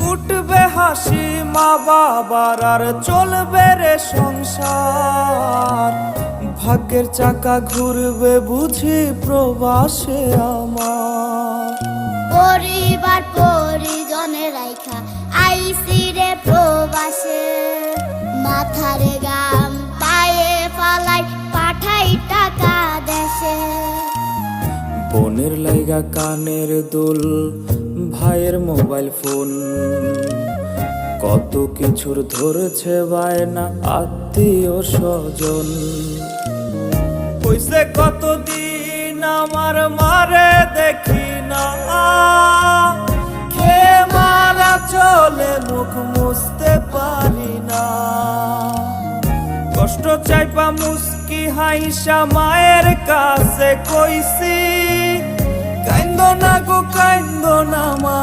উঠবে হাসি মা বাবার আর চলবে রে সংসার। ভাগ্যের চাকা ঘুরবে বুঝি প্রবাসে আমার। পরিবার পরিজনের রাইখা আইসি রে প্রবাসে, মাথারে গাম পায়ে ফালাই পাঠাই টাকা দেশে। বোনের লাইগা কানের দুল, ভাইয়ের মোবাইল ফোন, কত কিছুর ধরছে বায়না আত্মীয় স্বজন। হইছে কতদিন আমার মারে দেখি না, খেয়ে মারা চলে মুখ মুছতে পারি না। কষ্ট চাইপা মুস্কি হাইসা মায়ের কাছে কইছি, কাইন্দো না গো কাইন্দো না মা।